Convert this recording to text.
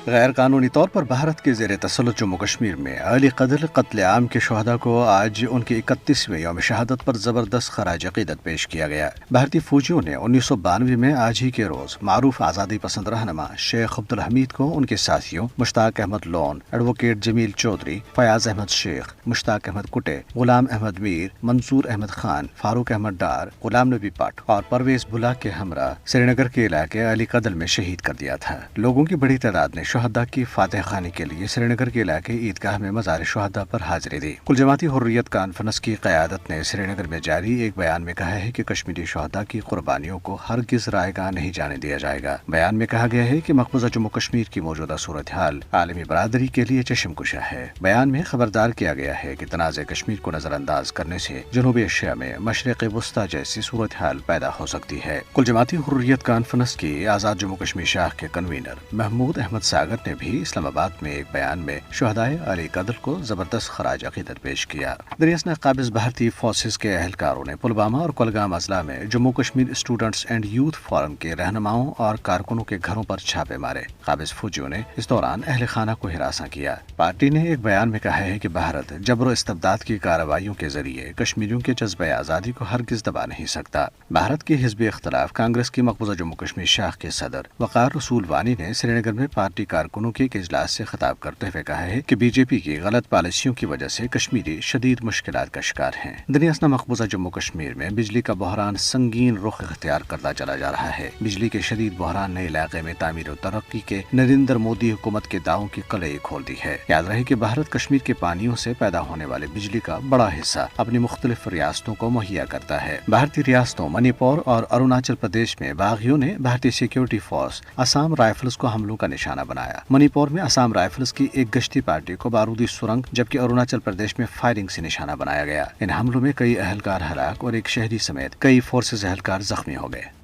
غیر قانونی طور پر بھارت کے زیر تسلط جموں کشمیر میں علی قدر قتل عام کے شہداء کو آج ان کے 31ویں یوم شہادت پر زبردست خراج عقیدت پیش کیا گیا۔ بھارتی فوجیوں نے 1992 میں آج ہی کے روز معروف آزادی پسند رہنما شیخ عبدالحمید کو ان کے ساتھیوں مشتاق احمد لون، ایڈوکیٹ جمیل چودھری، فیاض احمد شیخ، مشتاق احمد کٹے، غلام احمد میر، منصور احمد خان، فاروق احمد ڈار، غلام نبی پٹ اور پرویز بلا کے ہمراہ سری نگر کے علاقے علی قدر میں شہید کر دیا تھا۔ لوگوں کی بڑی تعداد نے شہداء کی فاتح خوانی کے لیے سری نگر کے علاقے عیدگاہ میں مزار شہداء پر حاضری دی۔ کل جماعتی حریت کانفرنس کی قیادت نے سری نگر میں جاری ایک بیان میں کہا ہے کہ کشمیری شہداء کی قربانیوں کو ہرگز رائیگاں نہیں جانے دیا جائے گا۔ بیان میں کہا گیا ہے کہ مقبوضہ جموں کشمیر کی موجودہ صورتحال عالمی برادری کے لیے چشم کشا ہے۔ بیان میں خبردار کیا گیا ہے کہ تنازع کشمیر کو نظر انداز کرنے سے جنوبی ایشیا میں مشرق وسطی جیسی صورتحال پیدا ہو سکتی ہے۔ کل جماعتی حریت کانفرنس کی آزاد جموں کشمیر شاخ کے کنوینر محمود احمد ساگر نے بھی اسلام آباد میں ایک بیان میں شہدائے علی قدر کو زبردست خراج عقیدت پیش کیا۔ دریاسنا قابض بھارتی فورسز کے اہلکاروں نے پلوامہ اور کولگام اضلاع میں Jammu Kashmir students and youth forum کے رہنماؤں اور کارکنوں کے گھروں پر چھاپے مارے۔ قابض فوجیوں نے اس دوران اہل خانہ کو ہراساں کیا۔ پارٹی نے ایک بیان میں کہا ہے کہ بھارت جبر و استبداد کی کارروائیوں کے ذریعے کشمیریوں کے جذبہ آزادی کو ہرگز دبا نہیں سکتا۔ بھارت کے حزب اختلاف کانگریس کی مقبوضہ جموں کشمیر شاخ کے صدر وقار رسول وانی نے سری نگر میں پارٹی کارکنوں کے ایک اجلاس سے خطاب کرتے ہوئے کہا ہے کہ بی جے پی کی غلط پالیسیوں کی وجہ سے کشمیری شدید مشکلات کا شکار ہیں۔ دریاسنا مقبوضہ جموں کشمیر میں بجلی کا بحران سنگین رخ اختیار کرتا چلا جا رہا ہے۔ بجلی کے شدید بحران نے علاقے میں تعمیر و ترقی کے نریندر مودی حکومت کے دعووں کی قلعیں کھول دی ہے۔ یاد رہے کہ بھارت کشمیر کے پانیوں سے پیدا ہونے والے بجلی کا بڑا حصہ اپنی مختلف ریاستوں کو مہیا کرتا ہے۔ بھارتی ریاستوں منی پور اور اروناچل پردیش میں باغیوں نے بھارتی سیکیورٹی فورس آسام رائفلز کو حملوں کا نشانہ بنایا۔ منی پور میں آسام رائفلز کی ایک گشتی پارٹی کو بارودی سرنگ جبکہ اروناچل پردیش میں فائرنگ سے نشانہ بنایا گیا۔ ان حملوں میں کئی اہلکار ہلاک اور ایک شہری سمیت کئی فورسز اہلکار زخمی ہو گئے۔